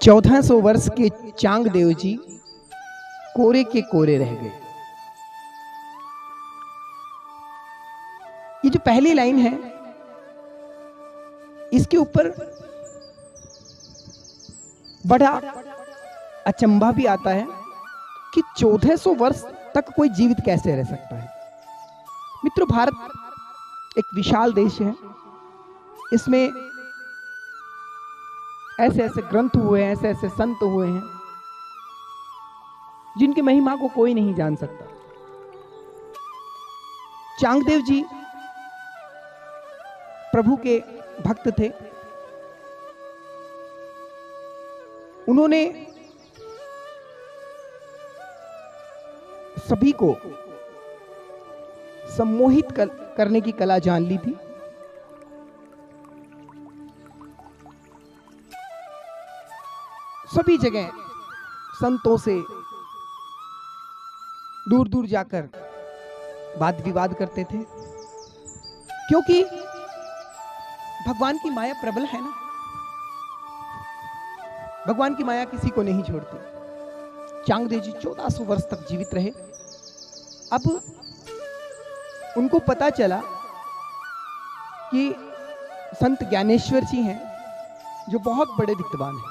1400 वर्ष के चांग देव जी कोरे के कोरे रह गए। ये जो पहली लाइन है इसके ऊपर बड़ा अचंभा भी आता है कि 1400 वर्ष तक कोई जीवित कैसे रह सकता है। मित्रों, भारत एक विशाल देश है। इसमें ऐसे ऐसे ग्रंथ हुए हैं, ऐसे ऐसे संत हुए हैं जिनकी महिमा को कोई नहीं जान सकता। चांगदेव जी प्रभु के भक्त थे। उन्होंने सभी को सम्मोहित करने की कला जान ली थी। सभी जगह संतों से दूर दूर जाकर वाद विवाद करते थे, क्योंकि भगवान की माया प्रबल है ना। भगवान की माया किसी को नहीं छोड़ती। चांगदेव जी 1400 वर्ष तक जीवित रहे। अब उनको पता चला कि संत ज्ञानेश्वर जी हैं जो बहुत बड़े विद्वान हैं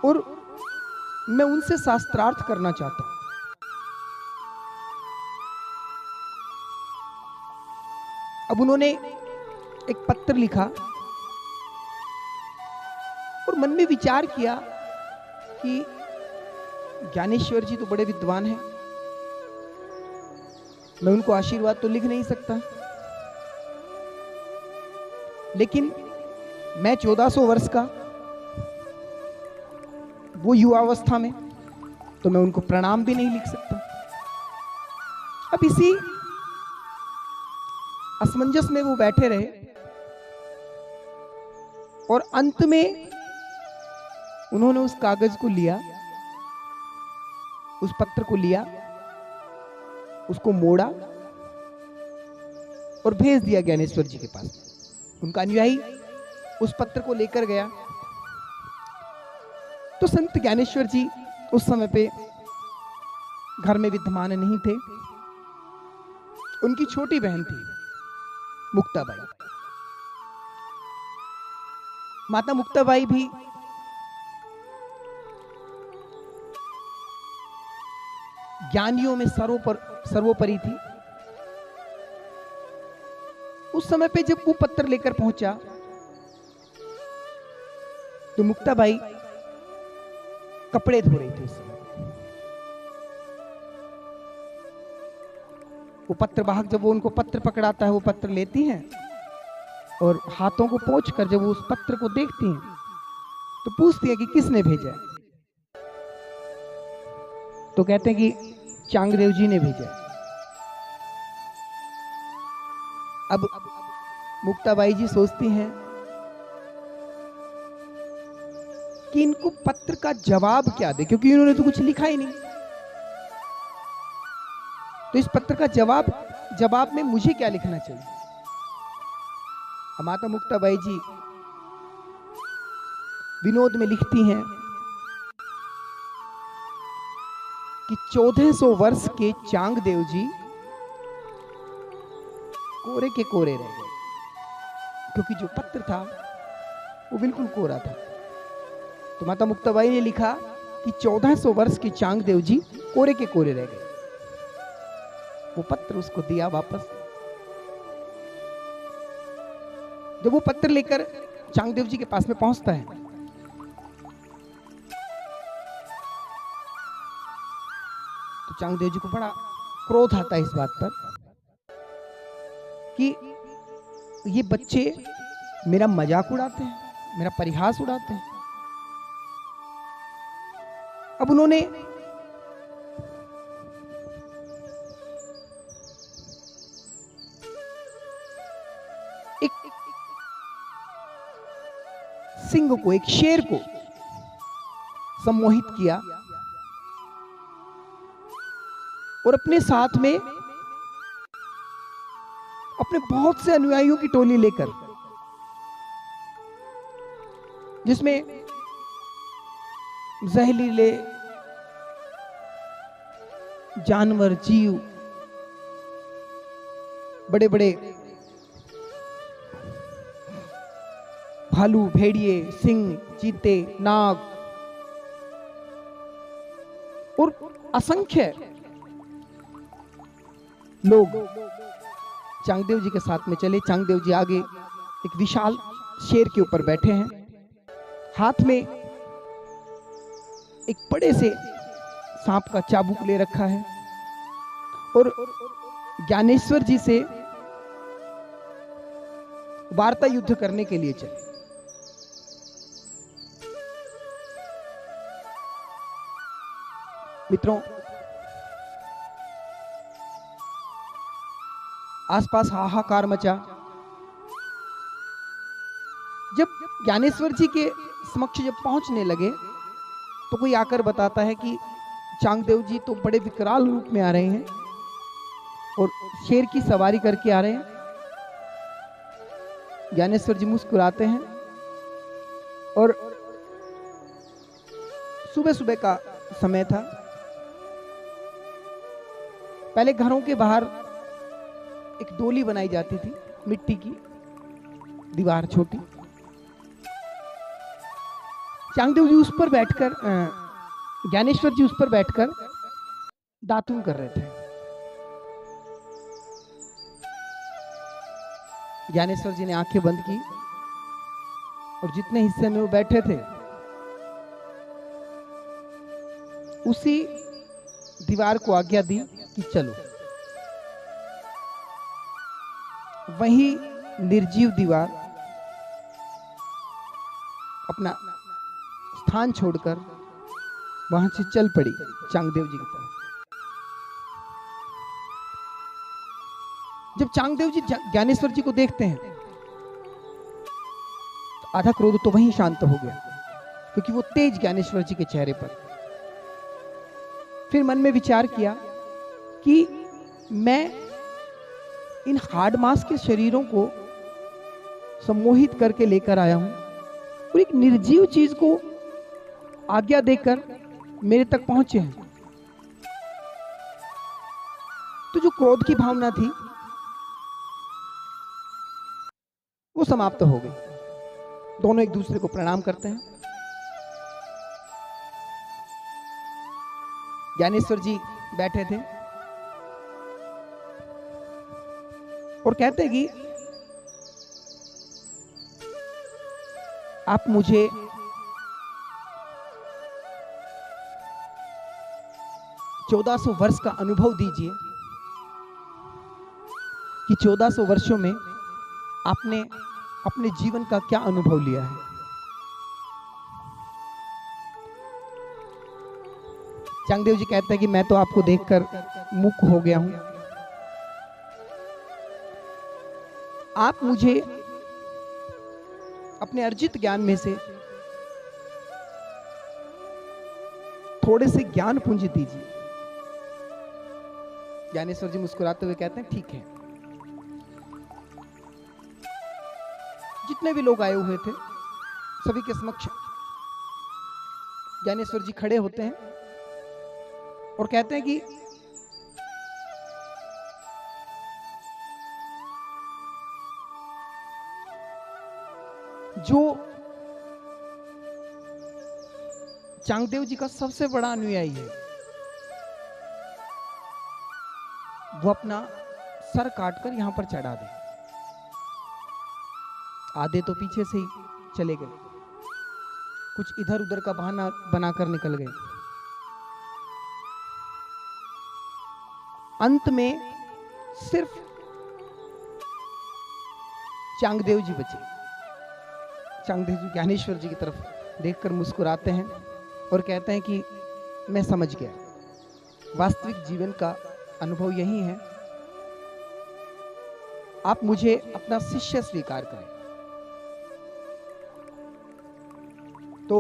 और मैं उनसे शास्त्रार्थ करना चाहता हूं। अब उन्होंने एक पत्र लिखा और मन में विचार किया कि ज्ञानेश्वर जी तो बड़े विद्वान हैं, मैं उनको आशीर्वाद तो लिख नहीं सकता, लेकिन मैं 1400 वर्ष का, वो युवावस्था में, तो मैं उनको प्रणाम भी नहीं लिख सकता। अब इसी असमंजस में वो बैठे रहे और अंत में उन्होंने उस कागज को लिया, उस पत्र को लिया, उसको मोड़ा और भेज दिया ज्ञानेश्वर जी के पास। उनका अनुयायी उस पत्र को लेकर गया तो संत ज्ञानेश्वर जी उस समय पे घर में विद्यमान नहीं थे। उनकी छोटी बहन थी मुक्ताबाई। माता मुक्ताबाई भी ज्ञानियों में सर्वोपरि थी। उस समय पे जब वो पत्र लेकर पहुंचा तो मुक्ताबाई कपड़े धो रही थी। उस समय वो पत्रवाहक जब वो उनको पत्र पकड़ाता है, वो पत्र लेती हैं और हाथों को पोंछकर जब वो उस पत्र को देखती हैं तो पूछती है कि किसने भेजा है। तो कहते हैं कि चांगदेव जी ने भेजा। अब मुक्ताबाई जी सोचती हैं कि इनको पत्र का जवाब क्या दे, क्योंकि इन्होंने तो कुछ लिखा ही नहीं। तो इस पत्र का जवाब में मुझे क्या लिखना चाहिए। माता मुक्ताबाई जी विनोद में लिखती हैं कि 1400 वर्ष के चांगदेव जी कोरे के कोरे रह गए, क्योंकि जो पत्र था वो बिल्कुल कोरा था। तो माता मुक्ताबाई ने लिखा कि 1400 वर्ष के चांगदेव जी कोरे के कोरे रह गए। वो पत्र उसको दिया वापस। जब वो पत्र लेकर चांगदेव जी के पास में पहुंचता है तो चांगदेव जी को बड़ा क्रोध आता है इस बात पर कि ये बच्चे मेरा मजाक उड़ाते हैं, मेरा परिहास उड़ाते हैं। अब उन्होंने एक सिंह को, एक शेर को सम्मोहित किया और अपने साथ में अपने बहुत से अनुयायियों की टोली लेकर जिसमें जहरीले जानवर, जीव, बड़े बड़े भालू, भेड़िए, सिंह, चीते, नाग और असंख्य लोग चांगदेव जी के साथ में चले। चांगदेव जी आगे एक विशाल शेर के ऊपर बैठे हैं, हाथ में एक बड़े से सांप का चाबुक ले रखा है और ज्ञानेश्वर जी से वार्ता युद्ध करने के लिए चले। मित्रों, आसपास हाहाकार मचा। जब ज्ञानेश्वर जी के समक्ष जब पहुंचने लगे तो कोई आकर बताता है कि चांगदेव जी तो बड़े विकराल रूप में आ रहे हैं और शेर की सवारी करके आ रहे हैं। ज्ञानेश्वर जी मुस्कुराते हैं और सुबह सुबह का समय था। पहले घरों के बाहर एक डोली बनाई जाती थी, मिट्टी की दीवार छोटी। चांगदेव जी उस पर बैठकर, ज्ञानेश्वर जी उस पर बैठकर दातुन कर रहे थे। ज्ञानेश्वर जी ने आंखें बंद की और जितने हिस्से में वो बैठे थे उसी दीवार को आज्ञा दी कि चलो। वही निर्जीव दीवार अपना स्थान छोड़कर वहां से चल पड़ी चांगदेव जी की तरफ। जब चांगदेव जी ज्ञानेश्वर जी को देखते हैं तो आधा क्रोध तो वहीं शांत हो गया, क्योंकि वो तेज ज्ञानेश्वर जी के चेहरे पर। फिर मन में विचार किया कि मैं इन हार्ड मास के शरीरों को सम्मोहित करके लेकर आया हूं और एक निर्जीव चीज को आज्ञा देकर मेरे तक पहुंचे हैं। तो जो क्रोध की भावना थी वो समाप्त हो गई। दोनों एक दूसरे को प्रणाम करते हैं। ज्ञानेश्वर जी बैठे थे और कहते हैं कि आप मुझे 1400 वर्ष का अनुभव दीजिए कि 1400 वर्षों में आपने अपने जीवन का क्या अनुभव लिया है। चांगदेव जी कहते हैं कि मैं तो आपको देखकर मूक हो गया हूं। आप मुझे अपने अर्जित ज्ञान में से थोड़े से ज्ञान पुंज दीजिए। ज्ञानेश्वर जी मुस्कुराते हुए कहते हैं ठीक है। जितने भी लोग आए हुए थे सभी के समक्ष ज्ञानेश्वर जी खड़े होते हैं और कहते हैं कि जो चांगदेव जी का सबसे बड़ा अनुयायी है वो अपना सर काटकर यहां पर चढ़ा दे। आधे तो पीछे से ही चले गए, कुछ इधर उधर का बहाना बनाकर निकल गए। अंत में सिर्फ चांगदेव जी बचे। चांगदेव जी ज्ञानेश्वर जी की तरफ देखकर मुस्कुराते हैं और कहते हैं कि मैं समझ गया, वास्तविक जीवन का अनुभव यही है। आप मुझे अपना शिष्य स्वीकार करें। तो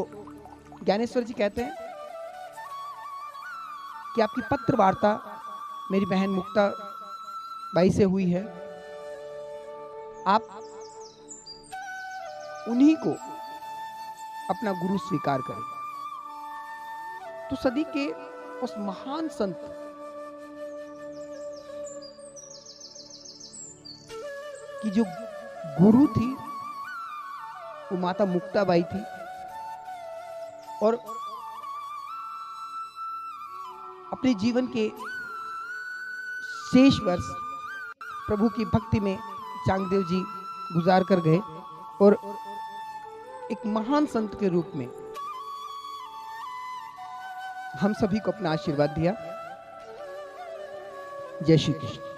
ज्ञानेश्वर जी कहते हैं कि आपकी पत्र वार्ता मेरी बहन मुक्ता बाई से हुई है। आप उन्हीं को अपना गुरु स्वीकार करे। तो सदी के उस महान संत की जो गुरु थी वो माता मुक्ताबाई थी, और अपने जीवन के शेष वर्ष प्रभु की भक्ति में चांगदेव जी गुजार कर गए और एक महान संत के रूप में हम सभी को अपना आशीर्वाद दिया। जय श्री कृष्ण।